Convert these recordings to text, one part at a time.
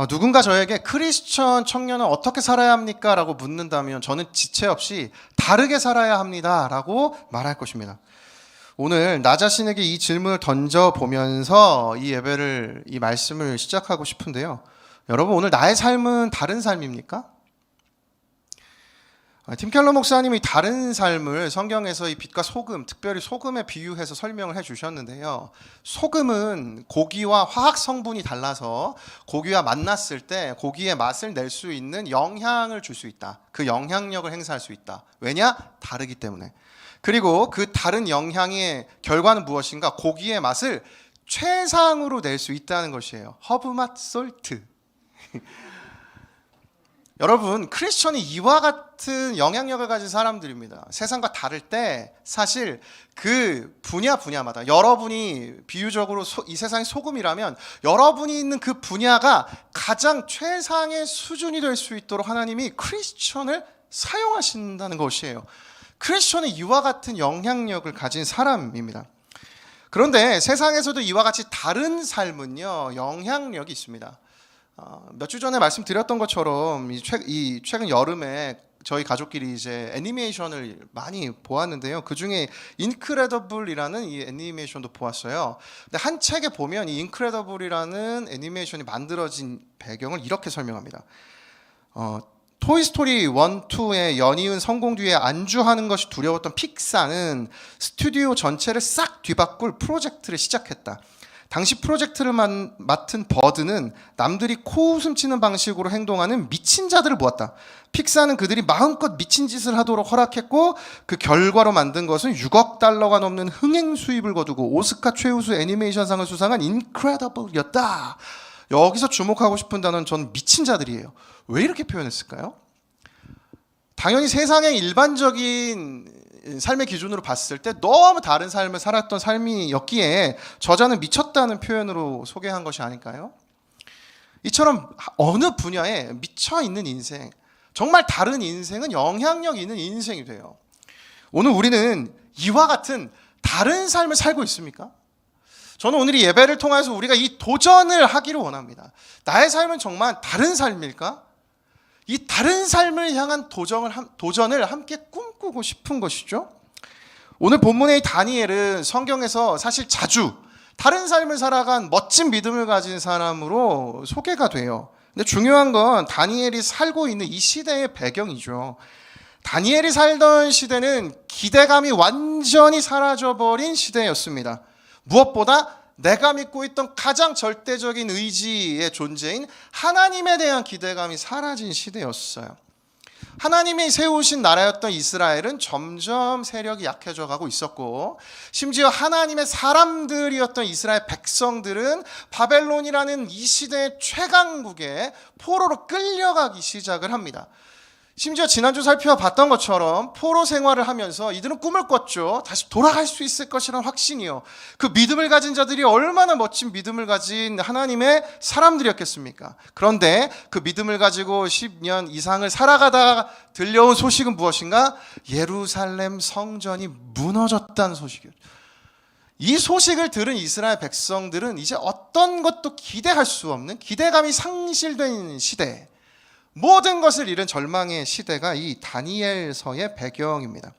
누군가 저에게 크리스천 청년은 어떻게 살아야 합니까? 라고 묻는다면 저는 지체 없이 다르게 살아야 합니다. 라고 말할 것입니다. 오늘 나 자신에게 이 질문을 던져보면서 이 말씀을 시작하고 싶은데요. 여러분, 오늘 나의 삶은 다른 삶입니까? 팀 켈러 목사님이 다른 삶을 성경에서 이 빛과 소금, 특별히 소금에 비유해서 설명을 해주셨는데요. 소금은 고기와 화학 성분이 달라서 고기와 만났을 때 고기의 맛을 낼 수 있는 영향을 줄 수 있다. 그 영향력을 행사할 수 있다. 왜냐? 다르기 때문에. 그리고 그 다른 영향의 결과는 무엇인가? 고기의 맛을 최상으로 낼 수 있다는 것이에요. 허브맛 솔트. 여러분, 크리스천이 이와 같은 영향력을 가진 사람들입니다. 세상과 다를 때 사실 그 분야마다 여러분이 비유적으로 이 세상의 소금이라면 여러분이 있는 그 분야가 가장 최상의 수준이 될 수 있도록 하나님이 크리스천을 사용하신다는 것이에요. 크리스천은 이와 같은 영향력을 가진 사람입니다. 그런데 세상에서도 이와 같이 다른 삶은요, 영향력이 있습니다. 몇 주 전에 말씀드렸던 것처럼 최근 여름에 저희 가족끼리 이제 애니메이션을 많이 보았는데요. 그 중에 인크레더블이라는 이 애니메이션도 보았어요. 근데 한 책에 보면 이 인크레더블이라는 애니메이션이 만들어진 배경을 이렇게 설명합니다. 토이스토리 1, 2의 연이은 성공 뒤에 안주하는 것이 두려웠던 픽사는 스튜디오 전체를 싹 뒤바꿀 프로젝트를 시작했다. 당시 프로젝트를 맡은 버드는 남들이 코웃음 치는 방식으로 행동하는 미친 자들을 모았다. 픽사는 그들이 마음껏 미친 짓을 하도록 허락했고 그 결과로 만든 것은 6억 달러가 넘는 흥행 수입을 거두고 오스카 최우수 애니메이션상을 수상한 인크레더블이었다. 여기서 주목하고 싶은 단어는 저는 미친 자들이에요. 왜 이렇게 표현했을까요? 당연히 세상의 일반적인 삶의 기준으로 봤을 때 너무 다른 삶을 살았던 삶이었기에 저자는 미쳤다는 표현으로 소개한 것이 아닐까요? 이처럼 어느 분야에 미쳐있는 인생, 정말 다른 인생은 영향력 있는 인생이 돼요. 오늘 우리는 이와 같은 다른 삶을 살고 있습니까? 저는 오늘 이 예배를 통해서 우리가 이 도전을 하기를 원합니다. 나의 삶은 정말 다른 삶일까? 이 다른 삶을 향한 도전을 함께 꿈꾸고 싶은 것이죠. 오늘 본문의 다니엘은 성경에서 사실 자주 다른 삶을 살아간 멋진 믿음을 가진 사람으로 소개가 돼요. 근데 중요한 건 다니엘이 살고 있는 이 시대의 배경이죠. 다니엘이 살던 시대는 기대감이 완전히 사라져버린 시대였습니다. 무엇보다 내가 믿고 있던 가장 절대적인 의지의 존재인 하나님에 대한 기대감이 사라진 시대였어요. 하나님이 세우신 나라였던 이스라엘은 점점 세력이 약해져 가고 있었고, 심지어 하나님의 사람들이었던 이스라엘 백성들은 바벨론이라는 이 시대의 최강국에 포로로 끌려가기 시작을 합니다. 심지어 지난주 살펴봤던 것처럼 포로 생활을 하면서 이들은 꿈을 꿨죠. 다시 돌아갈 수 있을 것이라는 확신이요. 그 믿음을 가진 자들이 얼마나 멋진 믿음을 가진 하나님의 사람들이었겠습니까? 그런데 그 믿음을 가지고 10년 이상을 살아가다가 들려온 소식은 무엇인가? 예루살렘 성전이 무너졌다는 소식이에요. 이 소식을 들은 이스라엘 백성들은 이제 어떤 것도 기대할 수 없는 기대감이 상실된 시대, 모든 것을 잃은 절망의 시대가 이 다니엘서의 배경입니다.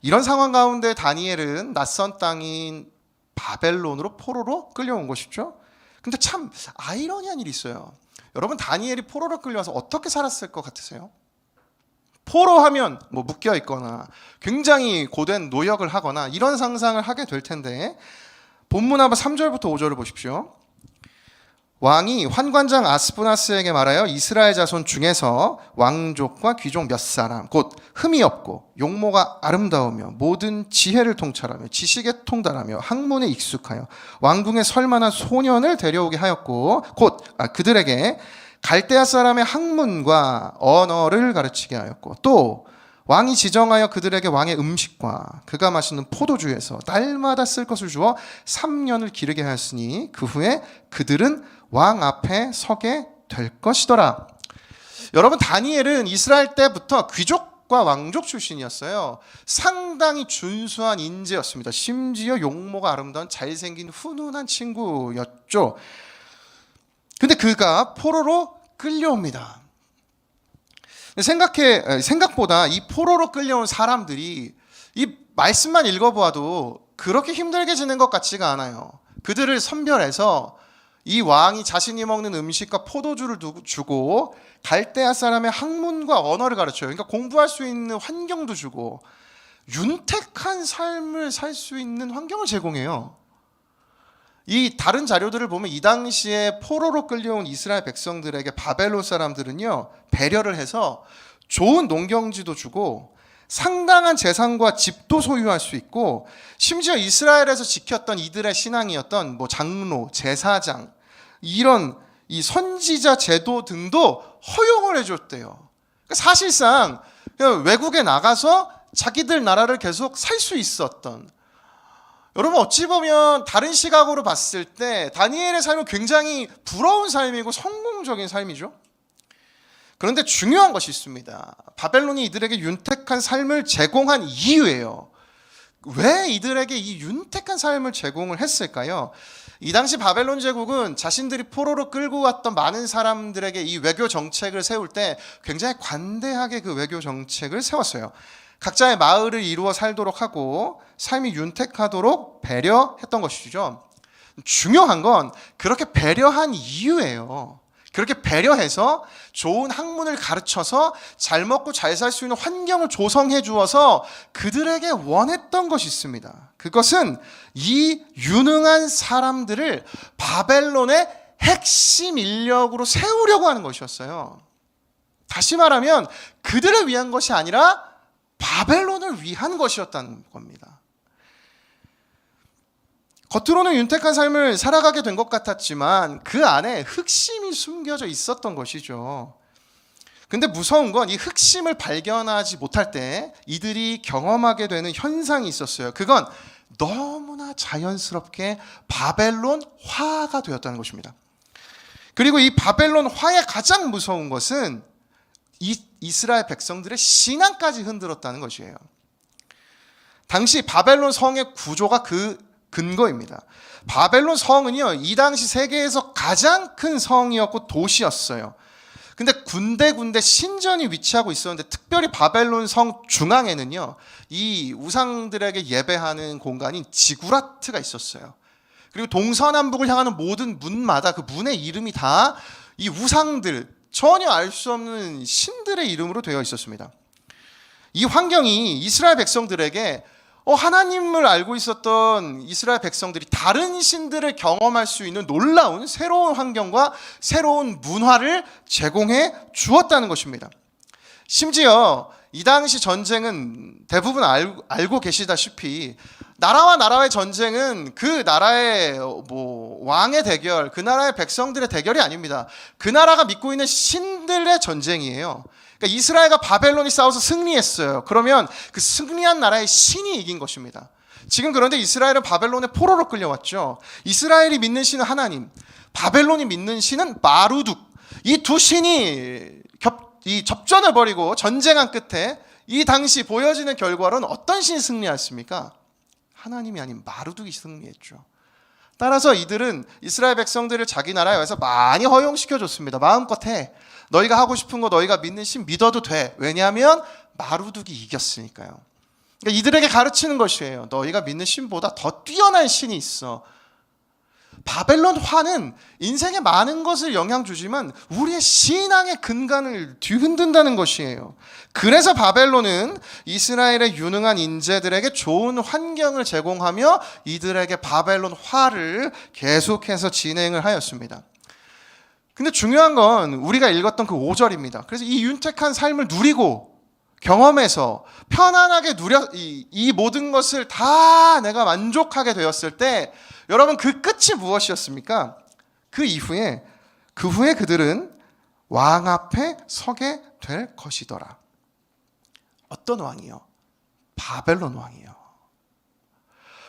이런 상황 가운데 다니엘은 낯선 땅인 바벨론으로 포로로 끌려온 것이죠. 근데 참 아이러니한 일이 있어요. 여러분, 다니엘이 포로로 끌려와서 어떻게 살았을 것 같으세요? 포로하면 묶여 있거나 굉장히 고된 노역을 하거나 이런 상상을 하게 될 텐데, 본문 한번 3절부터 5절을 보십시오. 왕이 환관장 아스푸나스에게 말하여 이스라엘 자손 중에서 왕족과 귀족 몇 사람, 곧 흠이 없고 용모가 아름다우며 모든 지혜를 통찰하며 지식에 통달하며 학문에 익숙하여 왕궁에 설만한 소년을 데려오게 하였고, 곧 그들에게 갈대아 사람의 학문과 언어를 가르치게 하였고, 또 왕이 지정하여 그들에게 왕의 음식과 그가 마시는 포도주에서 날마다 쓸 것을 주어 3년을 기르게 하였으니 그 후에 그들은 왕 앞에 서게 될 것이더라. 여러분, 다니엘은 이스라엘 때부터 귀족과 왕족 출신이었어요. 상당히 준수한 인재였습니다. 심지어 용모가 아름다운 잘생긴 훈훈한 친구였죠. 근데 그가 포로로 끌려옵니다. 생각보다 이 포로로 끌려온 사람들이 이 말씀만 읽어보아도 그렇게 힘들게 지낸 것 같지가 않아요. 그들을 선별해서 이 왕이 자신이 먹는 음식과 포도주를 주고 갈대아 사람의 학문과 언어를 가르쳐요. 그러니까 공부할 수 있는 환경도 주고 윤택한 삶을 살 수 있는 환경을 제공해요. 이 다른 자료들을 보면 이 당시에 포로로 끌려온 이스라엘 백성들에게 바벨론 사람들은요, 배려를 해서 좋은 농경지도 주고 상당한 재산과 집도 소유할 수 있고, 심지어 이스라엘에서 지켰던 이들의 신앙이었던 뭐 장로, 제사장, 이런 이 선지자 제도 등도 허용을 해줬대요. 그러니까 사실상 외국에 나가서 자기들 나라를 계속 살 수 있었던, 여러분 어찌 보면 다른 시각으로 봤을 때 다니엘의 삶은 굉장히 부러운 삶이고 성공적인 삶이죠. 그런데 중요한 것이 있습니다. 바벨론이 이들에게 윤택한 삶을 제공한 이유예요. 왜 이들에게 이 윤택한 삶을 제공을 했을까요? 이 당시 바벨론 제국은 자신들이 포로로 끌고 왔던 많은 사람들에게 이 외교 정책을 세울 때 굉장히 관대하게 그 외교 정책을 세웠어요. 각자의 마을을 이루어 살도록 하고 삶이 윤택하도록 배려했던 것이죠. 중요한 건 그렇게 배려한 이유예요. 그렇게 배려해서 좋은 학문을 가르쳐서 잘 먹고 잘 살 수 있는 환경을 조성해 주어서 그들에게 원했던 것이 있습니다. 그것은 이 유능한 사람들을 바벨론의 핵심 인력으로 세우려고 하는 것이었어요. 다시 말하면 그들을 위한 것이 아니라 바벨론을 위한 것이었다는 겁니다. 겉으로는 윤택한 삶을 살아가게 된 것 같았지만 그 안에 흑심이 숨겨져 있었던 것이죠. 근데 무서운 건 이 흑심을 발견하지 못할 때 이들이 경험하게 되는 현상이 있었어요. 그건 너무나 자연스럽게 바벨론화가 되었다는 것입니다. 그리고 이 바벨론화의 가장 무서운 것은 이스라엘 백성들의 신앙까지 흔들었다는 것이에요. 당시 바벨론 성의 구조가 그 근거입니다. 바벨론 성은요, 이 당시 세계에서 가장 큰 성이었고 도시였어요. 근데 군데 신전이 위치하고 있었는데, 특별히 바벨론 성 중앙에는요, 이 우상들에게 예배하는 공간인 지구라트가 있었어요. 그리고 동서남북을 향하는 모든 문마다 그 문의 이름이 다 이 우상들, 전혀 알 수 없는 신들의 이름으로 되어 있었습니다. 이 환경이 이스라엘 백성들에게 하나님을 알고 있었던 이스라엘 백성들이 다른 신들을 경험할 수 있는 놀라운 새로운 환경과 새로운 문화를 제공해 주었다는 것입니다. 심지어 이 당시 전쟁은 대부분 알고 계시다시피 나라와 나라의 전쟁은 그 나라의 왕의 대결, 그 나라의 백성들의 대결이 아닙니다. 그 나라가 믿고 있는 신들의 전쟁이에요. 그러니까 이스라엘과 바벨론이 싸워서 승리했어요. 그러면 그 승리한 나라의 신이 이긴 것입니다. 지금 그런데 이스라엘은 바벨론의 포로로 끌려왔죠. 이스라엘이 믿는 신은 하나님, 바벨론이 믿는 신은 마루둑. 이 두 신이 접전을 벌이고 전쟁한 끝에 이 당시 보여지는 결과로는 어떤 신이 승리했습니까? 하나님이 아닌 마루둑이 승리했죠. 따라서 이들은 이스라엘 백성들을 자기 나라에 와서 많이 허용시켜줬습니다. 마음껏 해. 너희가 하고 싶은 거 너희가 믿는 신 믿어도 돼. 왜냐하면 마루둑이 이겼으니까요. 그러니까 이들에게 가르치는 것이에요. 너희가 믿는 신보다 더 뛰어난 신이 있어. 바벨론화는 인생에 많은 것을 영향 주지만 우리의 신앙의 근간을 뒤흔든다는 것이에요. 그래서 바벨론은 이스라엘의 유능한 인재들에게 좋은 환경을 제공하며 이들에게 바벨론화를 계속해서 진행을 하였습니다. 근데 중요한 건 우리가 읽었던 그 5절입니다. 그래서 이 윤택한 삶을 누리고 경험해서 편안하게 이 모든 것을 다 내가 만족하게 되었을 때 여러분 그 끝이 무엇이었습니까? 그 후에 그들은 왕 앞에 서게 될 것이더라. 어떤 왕이요? 바벨론 왕이요.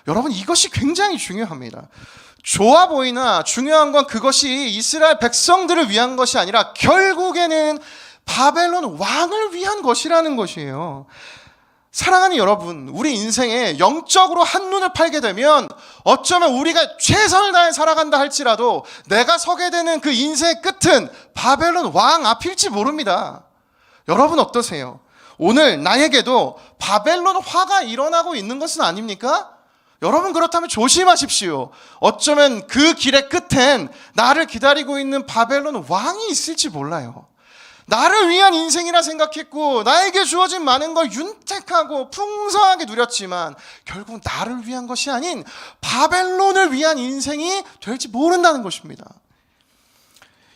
여러분 이것이 굉장히 중요합니다. 좋아 보이나 중요한 건 그것이 이스라엘 백성들을 위한 것이 아니라 결국에는 바벨론 왕을 위한 것이라는 것이에요. 사랑하는 여러분, 우리 인생에 영적으로 한눈을 팔게 되면 어쩌면 우리가 최선을 다해 살아간다 할지라도 내가 서게 되는 그 인생의 끝은 바벨론 왕 앞일지 모릅니다. 여러분 어떠세요? 오늘 나에게도 바벨론 화가 일어나고 있는 것은 아닙니까? 여러분 그렇다면 조심하십시오. 어쩌면 그 길의 끝엔 나를 기다리고 있는 바벨론 왕이 있을지 몰라요. 나를 위한 인생이라 생각했고 나에게 주어진 많은 걸 윤택하고 풍성하게 누렸지만 결국 나를 위한 것이 아닌 바벨론을 위한 인생이 될지 모른다는 것입니다.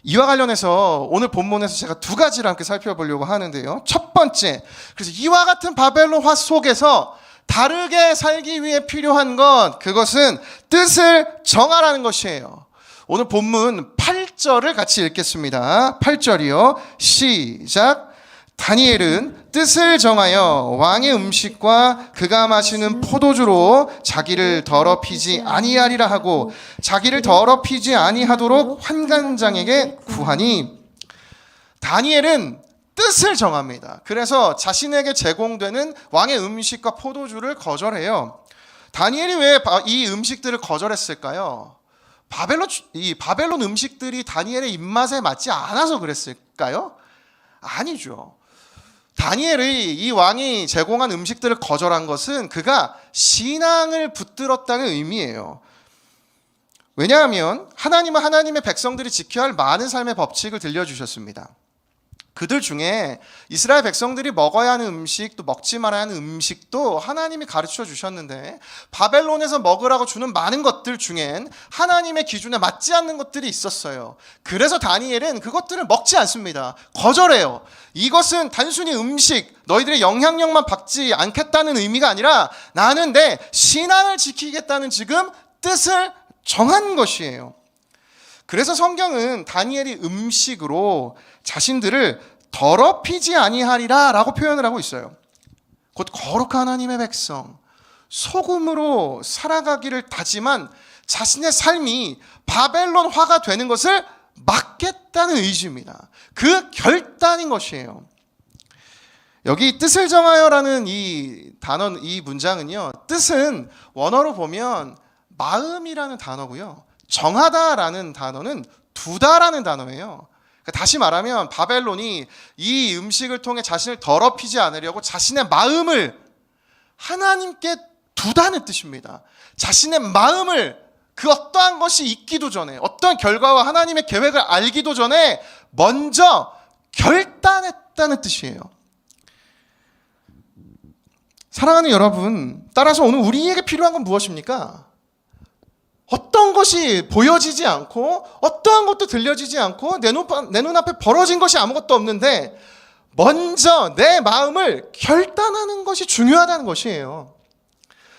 이와 관련해서 오늘 본문에서 제가 두 가지를 함께 살펴보려고 하는데요. 첫 번째, 그래서 이와 같은 바벨론화 속에서 다르게 살기 위해 필요한 것, 그것은 뜻을 정하라는 것이에요. 오늘 본문 8절을 같이 읽겠습니다. 8절이요. 시작. 다니엘은 뜻을 정하여 왕의 음식과 그가 마시는 포도주로 자기를 더럽히지 아니하리라 하고 자기를 더럽히지 아니하도록 환관장에게 구하니. 다니엘은 뜻을 정합니다. 그래서 자신에게 제공되는 왕의 음식과 포도주를 거절해요. 다니엘이 왜 이 음식들을 거절했을까요? 이 바벨론 음식들이 다니엘의 입맛에 맞지 않아서 그랬을까요? 아니죠. 다니엘이 이 왕이 제공한 음식들을 거절한 것은 그가 신앙을 붙들었다는 의미예요. 왜냐하면 하나님은 하나님의 백성들이 지켜야 할 많은 삶의 법칙을 들려주셨습니다. 그들 중에 이스라엘 백성들이 먹어야 하는 음식, 또 먹지 말아야 하는 음식도 하나님이 가르쳐 주셨는데 바벨론에서 먹으라고 주는 많은 것들 중엔 하나님의 기준에 맞지 않는 것들이 있었어요. 그래서 다니엘은 그것들을 먹지 않습니다. 거절해요. 이것은 단순히 음식, 너희들의 영향력만 받지 않겠다는 의미가 아니라 나는 내 신앙을 지키겠다는 지금 뜻을 정한 것이에요. 그래서 성경은 다니엘이 음식으로 자신들을 더럽히지 아니하리라 라고 표현을 하고 있어요. 곧 거룩한 하나님의 백성, 소금으로 살아가기를 다짐한 자신의 삶이 바벨론화가 되는 것을 막겠다는 의지입니다. 그 결단인 것이에요. 여기 뜻을 정하여라는 이 단어, 이 문장은요, 뜻은 원어로 보면 마음이라는 단어고요, 정하다라는 단어는 두다라는 단어예요. 다시 말하면 바벨론이 이 음식을 통해 자신을 더럽히지 않으려고 자신의 마음을 하나님께 두다는 뜻입니다. 자신의 마음을 그 어떠한 것이 있기도 전에, 어떠한 결과와 하나님의 계획을 알기도 전에 먼저 결단했다는 뜻이에요. 사랑하는 여러분, 따라서 오늘 우리에게 필요한 건 무엇입니까? 어떤 것이 보여지지 않고 어떠한 것도 들려지지 않고 내 눈앞에 벌어진 것이 아무것도 없는데 먼저 내 마음을 결단하는 것이 중요하다는 것이에요.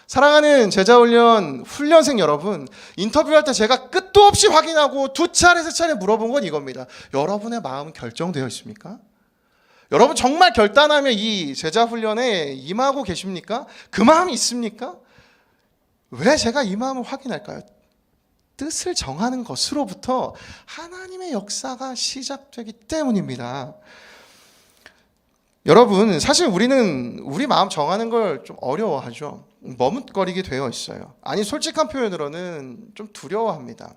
사랑하는 제자훈련 훈련생 여러분, 인터뷰할 때 제가 끝도 없이 확인하고 두 차례 세 차례 물어본 건 이겁니다. 여러분의 마음은 결정되어 있습니까? 여러분 정말 결단하며 이 제자훈련에 임하고 계십니까? 그 마음이 있습니까? 왜 제가 이 마음을 확인할까요? 뜻을 정하는 것으로부터 하나님의 역사가 시작되기 때문입니다. 여러분, 사실 우리는 우리 마음 정하는 걸 좀 어려워하죠. 머뭇거리게 되어 있어요. 아니, 솔직한 표현으로는 좀 두려워합니다.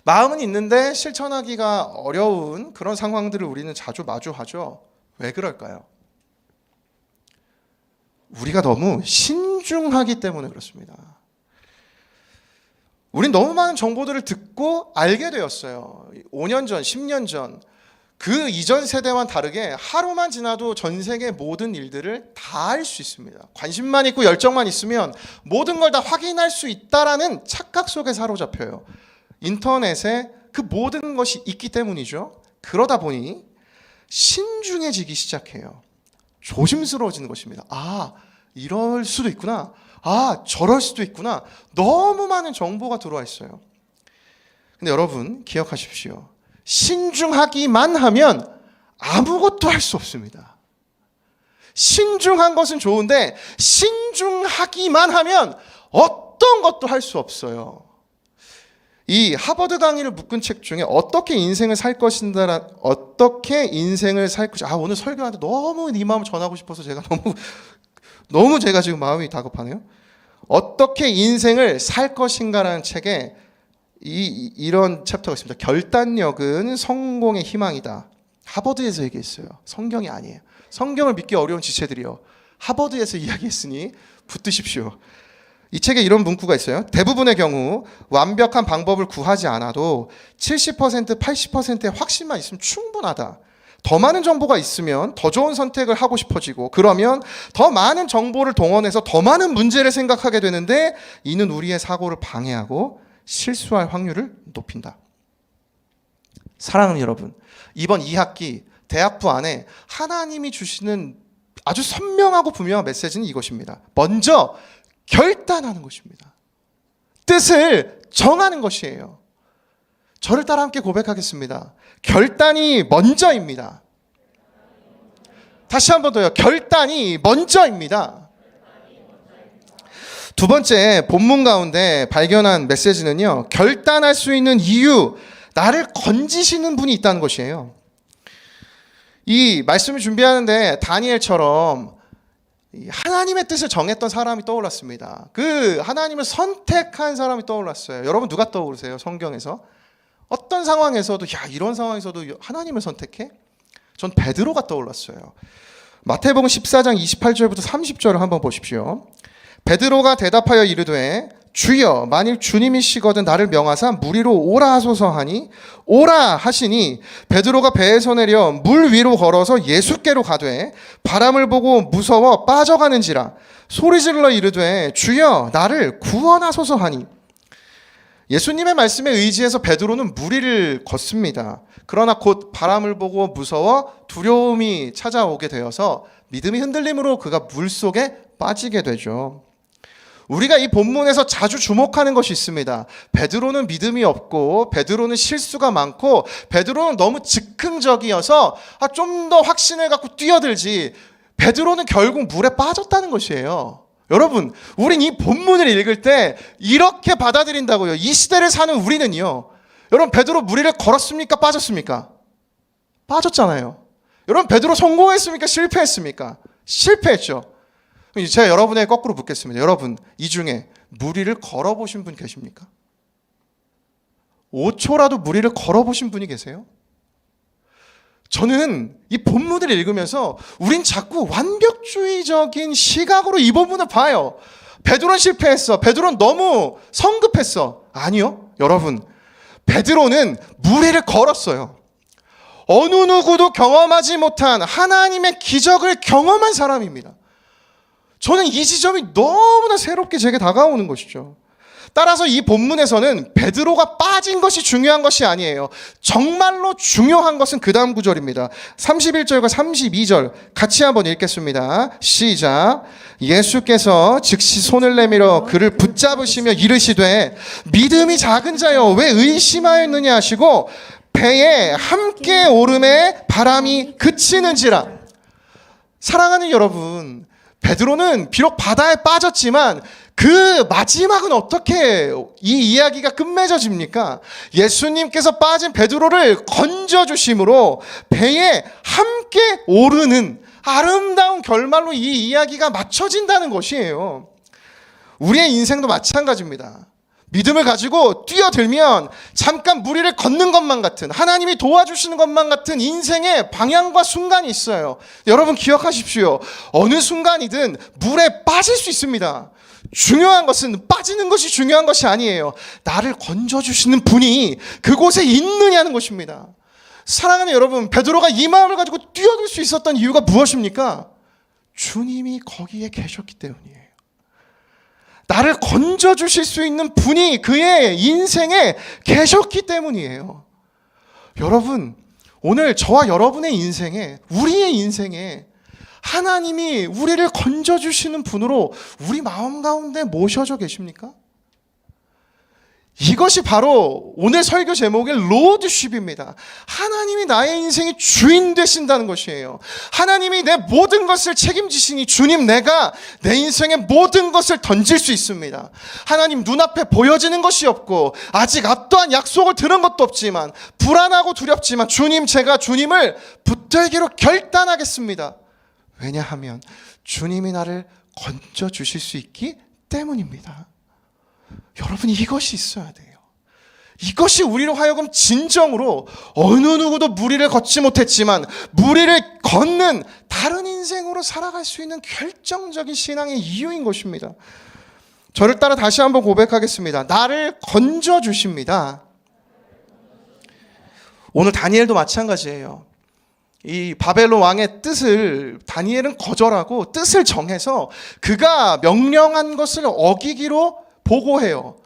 마음은 있는데 실천하기가 어려운 그런 상황들을 우리는 자주 마주하죠. 왜 그럴까요? 우리가 너무 신중하기 때문에 그렇습니다. 우린 너무 많은 정보들을 듣고 알게 되었어요. 5년 전, 10년 전, 그 이전 세대와는 다르게 하루만 지나도 전 세계 모든 일들을 다 알 수 있습니다. 관심만 있고 열정만 있으면 모든 걸 다 확인할 수 있다라는 착각 속에 사로잡혀요. 인터넷에 그 모든 것이 있기 때문이죠. 그러다 보니 신중해지기 시작해요. 조심스러워지는 것입니다. 아, 이럴 수도 있구나. 아, 저럴 수도 있구나. 너무 많은 정보가 들어와 있어요. 근데 여러분 기억하십시오. 신중하기만 하면 아무것도 할 수 없습니다. 신중한 것은 좋은데 신중하기만 하면 어떤 것도 할 수 없어요. 이 하버드 강의를 묶은 책 중에 어떻게 인생을 살 것인가, 오늘 설교하는데 너무 이 마음을 전하고 싶어서 제가 너무 제가 지금 마음이 다급하네요. 어떻게 인생을 살 것인가라는 책에 이런 챕터가 있습니다. 결단력은 성공의 희망이다. 하버드에서 얘기했어요. 성경이 아니에요. 성경을 믿기 어려운 지체들이요, 하버드에서 이야기했으니 붙드십시오. 이 책에 이런 문구가 있어요. 대부분의 경우 완벽한 방법을 구하지 않아도 70%, 80%의 확신만 있으면 충분하다. 더 많은 정보가 있으면 더 좋은 선택을 하고 싶어지고, 그러면 더 많은 정보를 동원해서 더 많은 문제를 생각하게 되는데, 이는 우리의 사고를 방해하고 실수할 확률을 높인다. 사랑하는 여러분, 이번 2학기 대학부 안에 하나님이 주시는 아주 선명하고 분명한 메시지는 이것입니다. 먼저 결단하는 것입니다. 뜻을 정하는 것이에요. 저를 따라 함께 고백하겠습니다. 결단이 먼저입니다. 다시 한 번 더요. 결단이 먼저입니다. 두 번째, 본문 가운데 발견한 메시지는요, 결단할 수 있는 이유, 나를 건지시는 분이 있다는 것이에요. 이 말씀을 준비하는데 다니엘처럼 하나님의 뜻을 정했던 사람이 떠올랐습니다. 그 하나님을 선택한 사람이 떠올랐어요. 여러분 누가 떠오르세요? 성경에서 어떤 상황에서도, 이런 상황에서도 하나님을 선택해? 전 베드로가 떠올랐어요. 마태복음 14장 28절부터 30절을 한번 보십시오. 베드로가 대답하여 이르되 주여, 만일 주님이시거든 나를 명하사 물 위로 오라 하소서 하니, 오라 하시니 베드로가 배에서 내려 물 위로 걸어서 예수께로 가되 바람을 보고 무서워 빠져가는지라 소리질러 이르되 주여, 나를 구원하소서 하니, 예수님의 말씀에 의지해서 베드로는 물 위를 걷습니다. 그러나 곧 바람을 보고 무서워 두려움이 찾아오게 되어서 믿음이 흔들림으로 그가 물속에 빠지게 되죠. 우리가 이 본문에서 자주 주목하는 것이 있습니다. 베드로는 믿음이 없고, 베드로는 실수가 많고, 베드로는 너무 즉흥적이어서 좀 더 확신을 갖고 뛰어들지, 베드로는 결국 물에 빠졌다는 것이에요. 여러분, 우린 이 본문을 읽을 때 이렇게 받아들인다고요. 이 시대를 사는 우리는요, 여러분, 베드로 물 위를 걸었습니까? 빠졌습니까? 빠졌잖아요. 여러분, 베드로 성공했습니까? 실패했습니까? 실패했죠. 제가 여러분에게 거꾸로 묻겠습니다. 여러분, 이 중에 물 위를 걸어보신 분 계십니까? 5초라도 물 위를 걸어보신 분이 계세요? 저는 이 본문을 읽으면서 우린 자꾸 완벽주의적인 시각으로 이 본문을 봐요. 베드로는 실패했어. 베드로는 너무 성급했어. 아니요. 여러분, 베드로는 물 위를 걸었어요. 어느 누구도 경험하지 못한 하나님의 기적을 경험한 사람입니다. 저는 이 지점이 너무나 새롭게 제게 다가오는 것이죠. 따라서 이 본문에서는 베드로가 빠진 것이 중요한 것이 아니에요. 정말로 중요한 것은 그 다음 구절입니다. 31절과 32절 같이 한번 읽겠습니다. 시작. 예수께서 즉시 손을 내밀어 그를 붙잡으시며 이르시되 믿음이 작은 자여 왜 의심하였느냐 하시고 배에 함께 오름에 바람이 그치는지라. 사랑하는 여러분, 베드로는 비록 바다에 빠졌지만 그 마지막은 어떻게 이 이야기가 끝맺어집니까? 예수님께서 빠진 베드로를 건져주심으로 배에 함께 오르는 아름다운 결말로 이 이야기가 맞춰진다는 것이에요. 우리의 인생도 마찬가지입니다. 믿음을 가지고 뛰어들면 잠깐 물 위를 걷는 것만 같은, 하나님이 도와주시는 것만 같은 인생의 방향과 순간이 있어요. 여러분 기억하십시오. 어느 순간이든 물에 빠질 수 있습니다. 중요한 것은 빠지는 것이 중요한 것이 아니에요. 나를 건져주시는 분이 그곳에 있느냐는 것입니다. 사랑하는 여러분, 베드로가 이 마음을 가지고 뛰어들 수 있었던 이유가 무엇입니까? 주님이 거기에 계셨기 때문이에요. 나를 건져주실 수 있는 분이 그의 인생에 계셨기 때문이에요. 여러분, 오늘 저와 여러분의 인생에, 우리의 인생에 하나님이 우리를 건져주시는 분으로 우리 마음 가운데 모셔져 계십니까? 이것이 바로 오늘 설교 제목의 로드십입니다. 하나님이 나의 인생의 주인 되신다는 것이에요. 하나님이 내 모든 것을 책임지시니 주님, 내가 내 인생의 모든 것을 던질 수 있습니다. 하나님, 눈앞에 보여지는 것이 없고 아직 어떠한 약속을 들은 것도 없지만 불안하고 두렵지만 주님, 제가 주님을 붙들기로 결단하겠습니다. 왜냐하면 주님이 나를 건져주실 수 있기 때문입니다. 여러분, 이것이 있어야 돼요. 이것이 우리로 하여금 진정으로 어느 누구도 무리를 걷지 못했지만 무리를 걷는 다른 인생으로 살아갈 수 있는 결정적인 신앙의 이유인 것입니다. 저를 따라 다시 한번 고백하겠습니다. 나를 건져주십니다. 오늘 다니엘도 마찬가지예요. 이 바벨론 왕의 뜻을 다니엘은 거절하고 뜻을 정해서 그가 명령한 것을 어기기로 보고해요.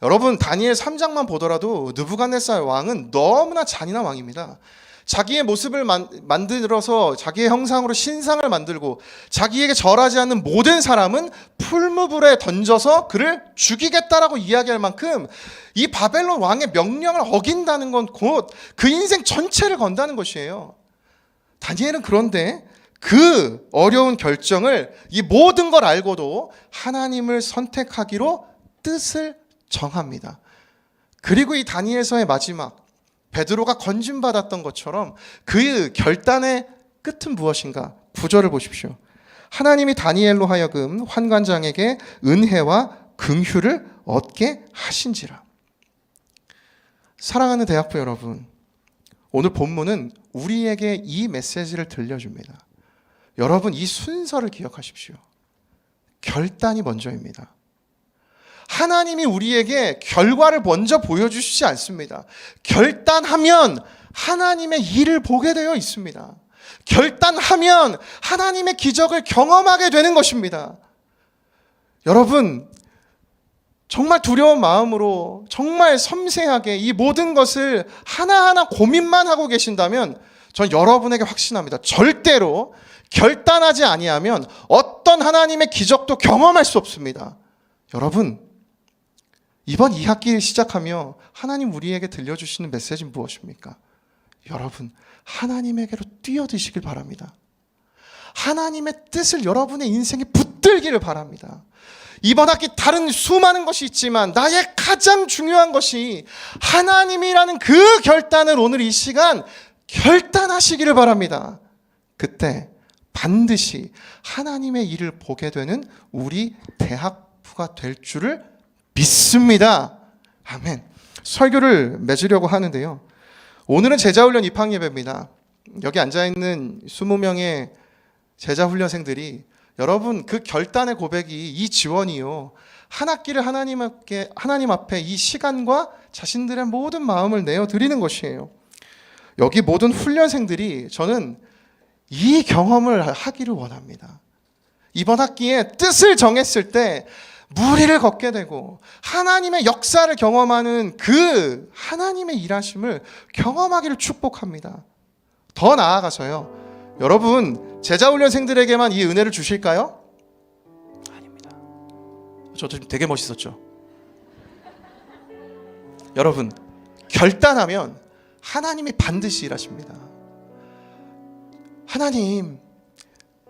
여러분, 다니엘 3장만 보더라도 느부갓네살 왕은 너무나 잔인한 왕입니다. 자기의 모습을 만들어서 자기의 형상으로 신상을 만들고 자기에게 절하지 않는 모든 사람은 풀무불에 던져서 그를 죽이겠다라고 이야기할 만큼 이 바벨론 왕의 명령을 어긴다는 건 곧 그 인생 전체를 건다는 것이에요. 다니엘은 그런데 그 어려운 결정을, 이 모든 걸 알고도 하나님을 선택하기로 뜻을 정합니다. 그리고 이 다니엘서의 마지막, 베드로가 건진받았던 것처럼 그 결단의 끝은 무엇인가? 9절을 보십시오. 하나님이 다니엘로 하여금 환관장에게 은혜와 긍휼을 얻게 하신지라. 사랑하는 대학부 여러분, 오늘 본문은 우리에게 이 메시지를 들려줍니다. 여러분, 이 순서를 기억하십시오. 결단이 먼저입니다. 하나님이 우리에게 결과를 먼저 보여주시지 않습니다. 결단하면 하나님의 일을 보게 되어 있습니다. 결단하면 하나님의 기적을 경험하게 되는 것입니다. 여러분, 정말 두려운 마음으로 정말 섬세하게 이 모든 것을 하나하나 고민만 하고 계신다면 전 여러분에게 확신합니다. 절대로 결단하지 아니하면 어떤 하나님의 기적도 경험할 수 없습니다. 여러분, 이번 2학기를 시작하며 하나님 우리에게 들려주시는 메시지는 무엇입니까? 여러분, 하나님에게로 뛰어드시길 바랍니다. 하나님의 뜻을 여러분의 인생에 붙들기를 바랍니다. 이번 학기 다른 수많은 것이 있지만 나의 가장 중요한 것이 하나님이라는 그 결단을 오늘 이 시간 결단하시기를 바랍니다. 그때 반드시 하나님의 일을 보게 되는 우리 대학부가 될 줄을 믿습니다. 아멘. 설교를 맺으려고 하는데요. 오늘은 제자훈련 입학예배입니다. 여기 앉아있는 20명의 제자훈련생들이 여러분, 그 결단의 고백이 이 지원이요, 한 학기를 하나님 앞에 이 시간과 자신들의 모든 마음을 내어드리는 것이에요. 여기 모든 훈련생들이 저는 이 경험을 하기를 원합니다. 이번 학기에 뜻을 정했을 때 무리를 걷게 되고 하나님의 역사를 경험하는 그 하나님의 일하심을 경험하기를 축복합니다. 더 나아가서요, 여러분, 제자훈련생들에게만 이 은혜를 주실까요? 아닙니다. 저도 지금 되게 멋있었죠? 여러분, 결단하면 하나님이 반드시 일하십니다. 하나님,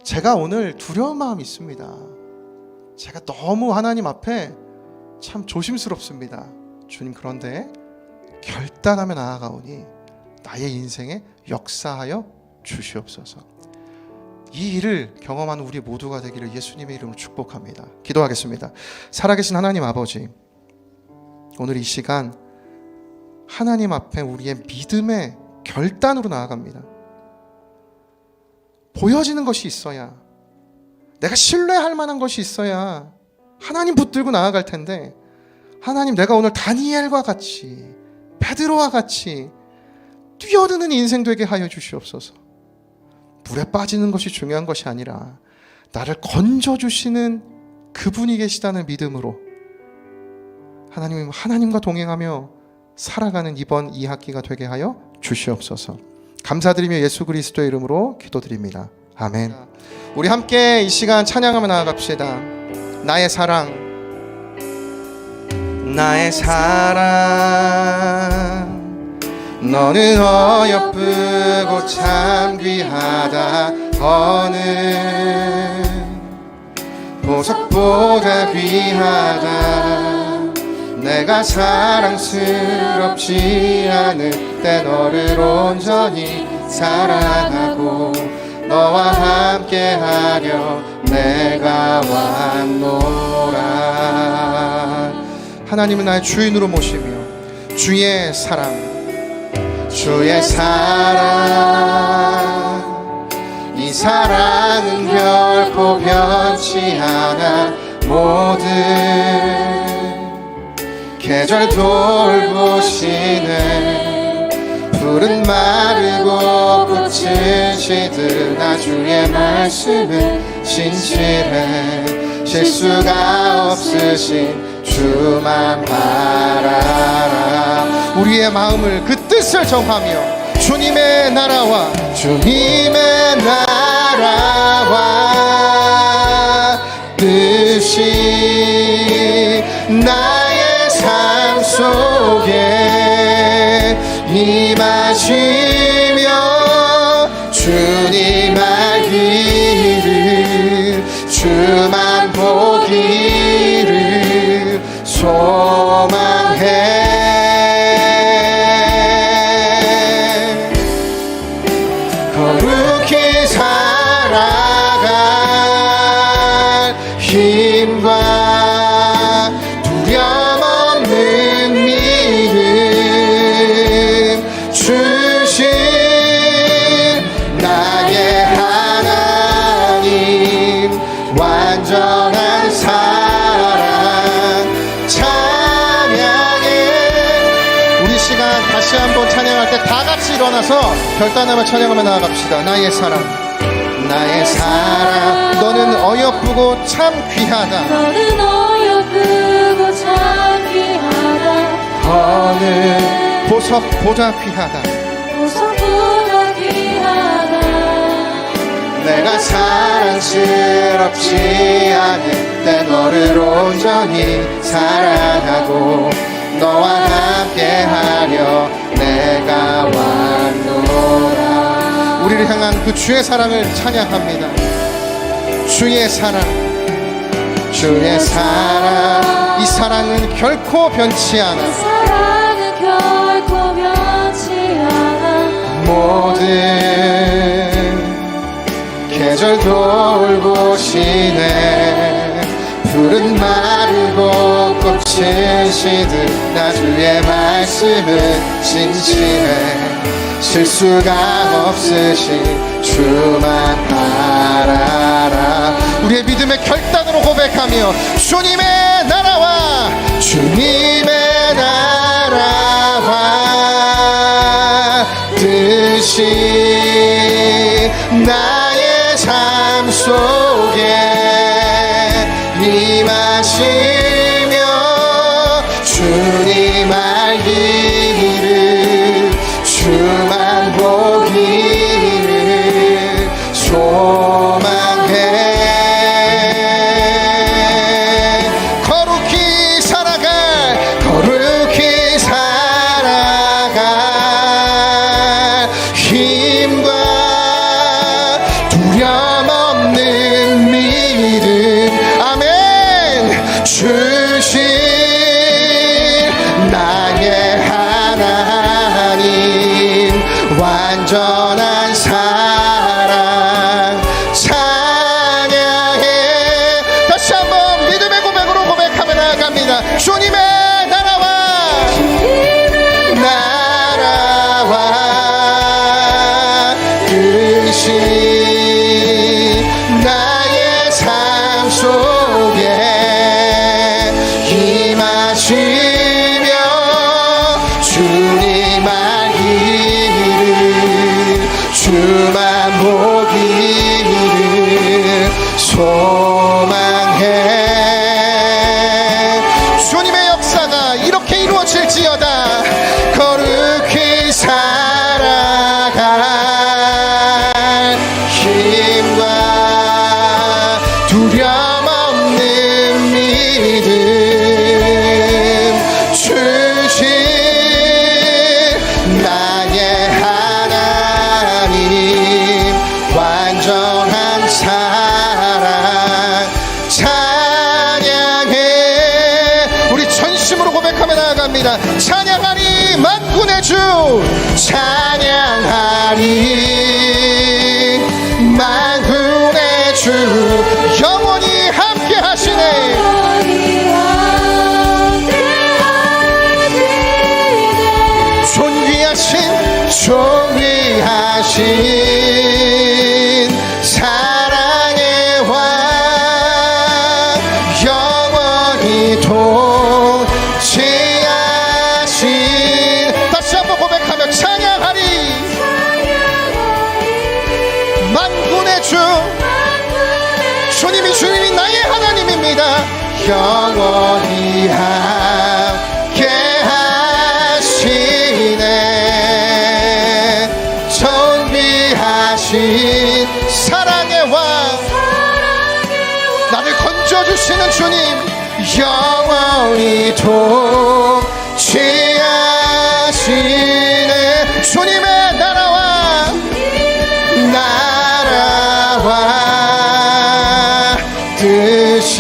제가 오늘 두려운 마음이 있습니다. 제가 너무 하나님 앞에 참 조심스럽습니다. 주님, 그런데 결단하며 나아가오니 나의 인생에 역사하여 주시옵소서. 이 일을 경험하는 우리 모두가 되기를 예수님의 이름으로 축복합니다. 기도하겠습니다. 살아계신 하나님 아버지, 오늘 이 시간 하나님 앞에 우리의 믿음의 결단으로 나아갑니다. 보여지는 것이 있어야, 내가 신뢰할 만한 것이 있어야 하나님 붙들고 나아갈 텐데, 하나님, 내가 오늘 다니엘과 같이, 베드로와 같이 뛰어드는 인생 되게 하여 주시옵소서. 물에 빠지는 것이 중요한 것이 아니라 나를 건져주시는 그분이 계시다는 믿음으로 하나님과 동행하며 살아가는 이번 2학기가 되게 하여 주시옵소서. 감사드리며 예수 그리스도의 이름으로 기도드립니다. 아멘. 우리 함께 이 시간 찬양하며 나아갑시다. 나의 사랑, 나의 사랑 너는 어여쁘고 참 귀하다. 어느 보석보다 귀하다. 내가 사랑스럽지 않을 때 너를 온전히 사랑하고 너와 함께하려 내가 왔노라. 하나님은 나의 주인으로 모시며 주의 사랑 이 사랑은 결코 변치 않아. 모든 계절 돌보시네. 푸른 마르고 꽃을 시드나 주의 말씀은 진실해. 실수가 없으신 주만 바라라. 우리의 마음을 그 뜻을 정하며 주님의 나라와 뜻이 나의 삶 속에 임하시며 주님 알기를 주만 보기를 소망해. 거룩히 살아갈 힘과 두려움 없는 믿음 주신 나의 하나님. 완전한 사랑 찬양해. 우리 시간 다시 한번 찬양할 때 다 같이 일어나서 결단하며 찬양하며 나아갑시다. 나의 사랑 너는 어여쁘고 참 귀하다. 너는 어여쁘고 참 귀하다. 어느 보석보다 귀하다. 보석보다 귀하다. 내가 사랑스럽지 않을 때 너를 온전히 사랑하고 너와 함께하려 내가 왔노라. 우리를 향한 그 주의 사랑을 찬양합니다. 주의 사랑 이 사랑은 결코 변치 않아. 이 사랑은 결코 변치 않아. 모든 계절 돌보시네. 푸른 마르고 꽃을 시든 나 주의 말씀은 진실해. 실수가 없으신 주만 바라라. 우리의 믿음의 결단으로 고백하며 주님의 나라와 뜻이 나의 삶 속에 임하시며 주님 알기를 주만 보기를 소망해. 거룩히 살아갈 힘과 두려움 없는 믿음 아멘 주신 나의 하나님. 완전한 사랑 찬양해. 다시 한번 믿음의 고백으로 고백하며 나아갑니다. 주님의 나라와 뜻이 나의 삶 속에 임하시며 주님 알기를 주만 보기를 소망해. 주님의 역사가 이렇게 이루어질지어다. 거룩히 살아갈 힘과 두려움 없는 믿음 찬양하리. 만군의 주 영원히 함께 하시네. 존귀하신 사랑의 왕 영원히 통치하신. 다시 한번 고백하며 찬양하리. 만군의 주 주님이 나의 하나님입니다. 영원히 함께 하시네. 존귀하신 사랑의 왕 나를 건져주시는 주님 영원히 통치하시네. 주님의 나라와 뜻이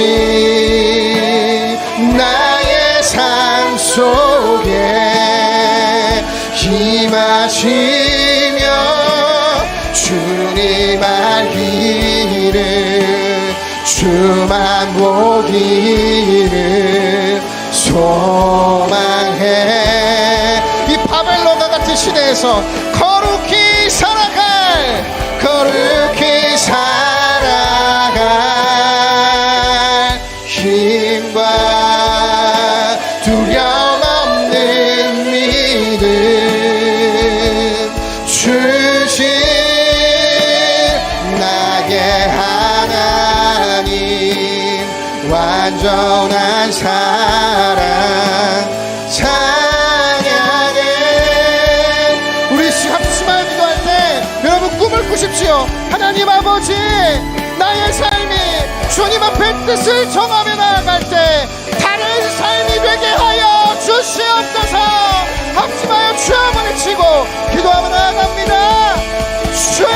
나의 삶 속에 임하시며 주님 알기를 주만 보기를 소망해. 이 바벨론과 같은 시대에서 거룩히 살아갈 힘과 두려움 없는 믿음 주신 나의 하나님 완전한 사랑 찬양해. 우리 합심하여 기도할 때 여러분 꿈을 꾸십시오. 하나님 아버지, 나의 삶이 주님 앞에 뜻을 정하며 나아갈 때 다른 삶이 되게 하여 주시옵소서. 합심하여 주여 외치고 기도하며 나아갑니다. 주여,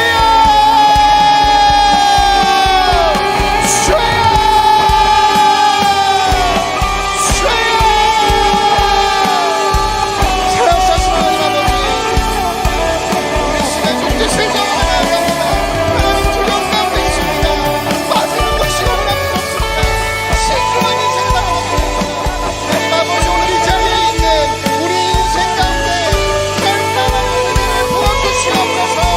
우리 인생 가운데 결단하는 은혜를 부어주시옵소서.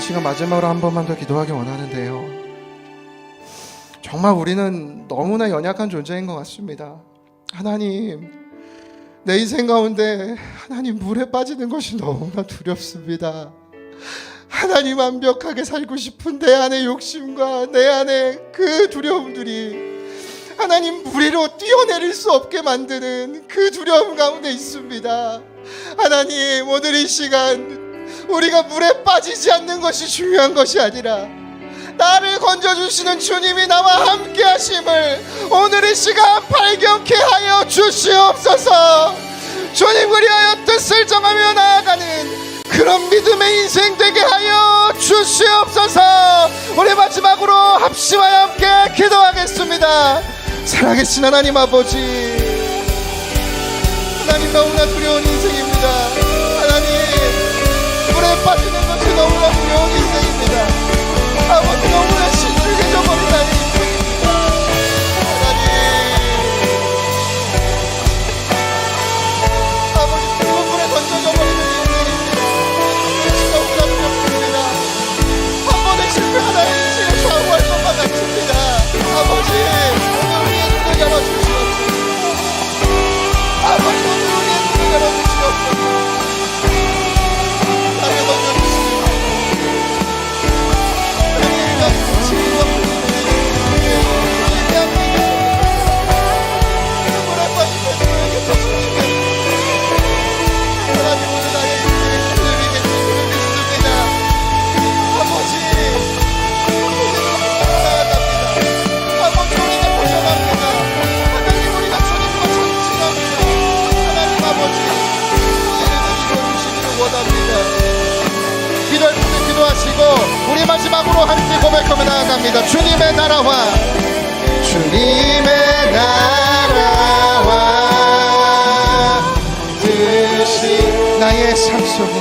시간 마지막으로 한 번만 더 기도하기 원하는데요. 정말 우리는 너무나 연약한 존재인 것 같습니다. 하나님, 내 인생 가운데 하나님 물에 빠지는 것이 너무나 두렵습니다. 하나님, 완벽하게 살고 싶은 내 안의 욕심과 내 안의 그 두려움들이 하나님 무리로 뛰어내릴 수 없게 만드는 그 두려움 가운데 있습니다. 하나님, 오늘 이 시간 우리가 물에 빠지지 않는 것이 중요한 것이 아니라 나를 건져주시는 주님이 나와 함께 하심을 오늘 이 시간 발견케 하여 주시옵소서. 주님을 위하여 뜻을 정하며 나아가는 그런 믿음의 인생 되게 하여 주시옵소서. 우리 마지막으로 합심하여 함께 기도하겠습니다. 살아계신 하나님 아버지, 하나님, 너무나 두려운 인생입니다. 하나님, 물에 빠지는 것이 너무나 두려운 인생입니다. 아버지, 너무나 신중해져 버린 나의 인생입니다. 하나님, 아버지, 뜨거운 물에 던져져 버리는 인생입니다. 너무나 두렵습니다. 한 번의 실패하다 인생을 좌우할 것만 같습니다. 아버지, 오늘 우리의 눈을 열어주시옵소서. 아버지, 오늘 우리의 눈을 열어주시옵소서. 나를 건져주시옵소서. 하나님과 지혜와 위대한 믿음, 물에 빠진 것들에게 주시옵소서. 하나님, 오늘 나의 인생을 주님에게 믿습니다. 아버지, 아버지, 우리가 도전합니다. 하나님, 우리가 주님과 전진합니다. 하나님 아버지, 이제는 이루어주시기를 원합니다. 기도할 분들 기도하시고 우리 마지막으로 함께 고백하며 나아갑니다. 주님의 나라와 주님의 나라와 뜻이 나의 삶 속에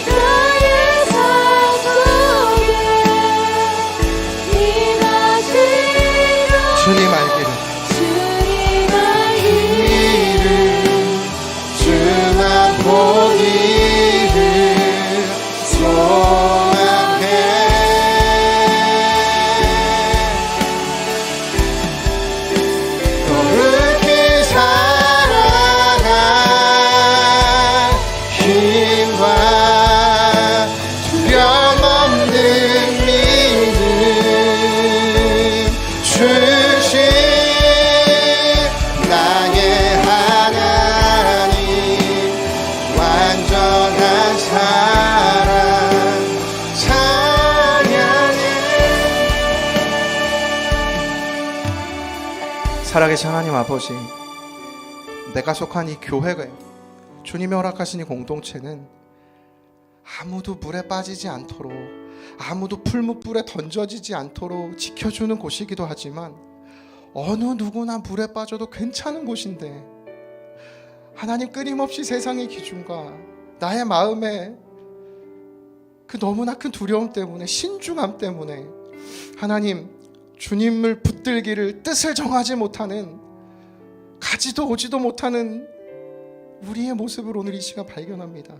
나의 삶 속에 임하시려. 주님 알기를 주님 알기를 주만 보기를 소망해. 거룩히 살아갈 힘과 두려움 없는 믿음 주신 나의 하나님, 완전한 사랑 찬양해. 살아계신 하나님 아버지, 내가 속한 이 교회가, 주님이 허락하신 이 공동체는 아무도 물에 빠지지 않도록, 아무도 풀무불에 던져지지 않도록 지켜주는 곳이기도 하지만 어느 누구나 물에 빠져도 괜찮은 곳인데, 하나님, 끊임없이 세상의 기준과 나의 마음에 그 너무나 큰 두려움 때문에, 신중함 때문에 하나님, 주님을 붙들기를 뜻을 정하지 못하는, 가지도 오지도 못하는 우리의 모습을 오늘 이 시간 발견합니다.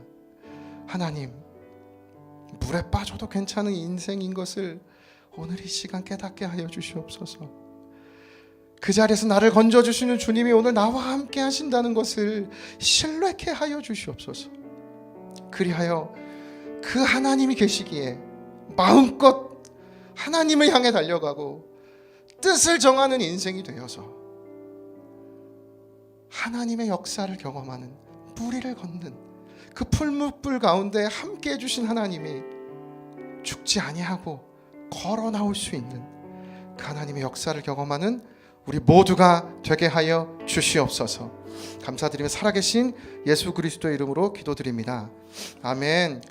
하나님, 물에 빠져도 괜찮은 인생인 것을 오늘 이 시간 깨닫게 하여 주시옵소서. 그 자리에서 나를 건져주시는 주님이 오늘 나와 함께 하신다는 것을 신뢰케 하여 주시옵소서. 그리하여 그 하나님이 계시기에 마음껏 하나님을 향해 달려가고 뜻을 정하는 인생이 되어서 하나님의 역사를 경험하는, 뿌리를 걷는 그 풀무불 가운데 함께 해주신 하나님이 죽지 아니하고 걸어 나올 수 있는 그 하나님의 역사를 경험하는 우리 모두가 되게 하여 주시옵소서. 감사드리며 살아계신 예수 그리스도의 이름으로 기도드립니다. 아멘.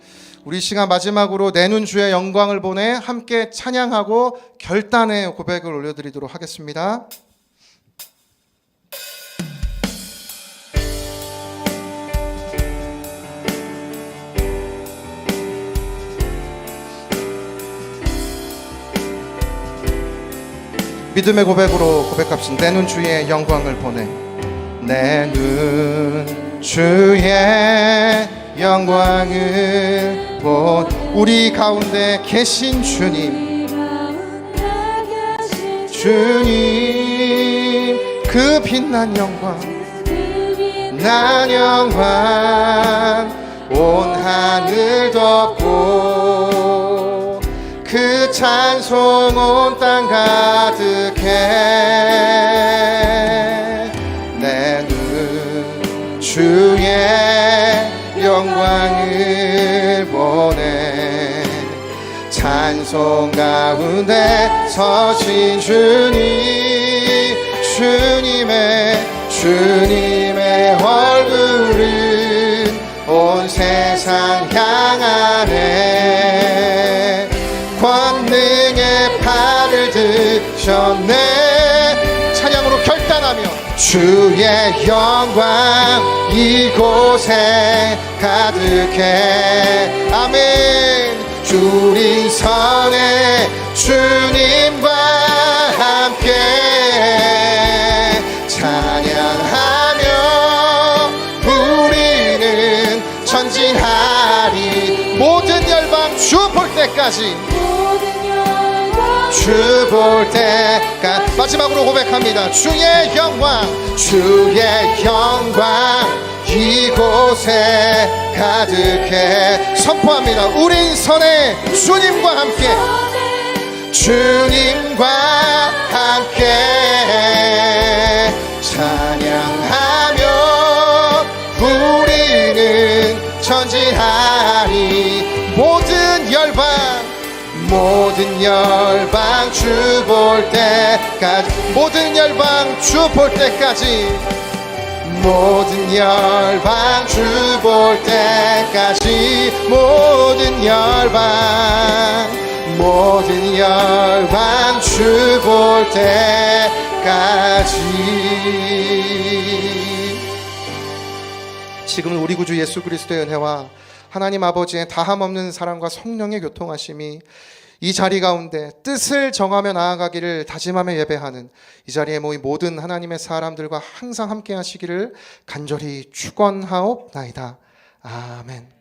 우리 시간 마지막으로 내눈 주의 영광을 보내 함께 찬양하고 결단의 고백을 올려드리도록 하겠습니다. 믿음의 고백으로 고백합시다. 내 눈 주의 영광을 보내. 내 눈 주의 영광을 우리 가운데 계신 주님, 주님 그 빛난 영광, 난 영광 온 하늘 덮고 그 찬송 온 땅 가득해. 내 눈 주의 영광을 보네. 찬송 가운데 서신 주님, 주님의 얼굴은 온 세상 향하네. 권능의 팔을 드셨네. 찬양으로 결단하며 주의 영광 이곳에 가득해. 아멘. 주린 선에 주님과 함께 찬양하며 우리는 전진하리. 모든 열방 주 볼 때까지, 주 볼 때까지. 마지막으로 고백합니다. 주의 영광 이곳에 가득해. 선포합니다. 우린 선에 주님과 함께, 주님과 함께 찬양하며 우리는 전진하리. 모든 열방 주 볼 때까지, 모든 열방 주 볼 때까지, 모든 열방 주 볼 때까지, 모든 열방 주 볼 때까지. 지금은 우리 구주 예수 그리스도의 은혜와 하나님 아버지의 다함없는 사랑과 성령의 교통하심이 이 자리 가운데 뜻을 정하며 나아가기를 다짐하며 예배하는 이 자리에 모인 모든 하나님의 사람들과 항상 함께 하시기를 간절히 축원하옵나이다. 아멘.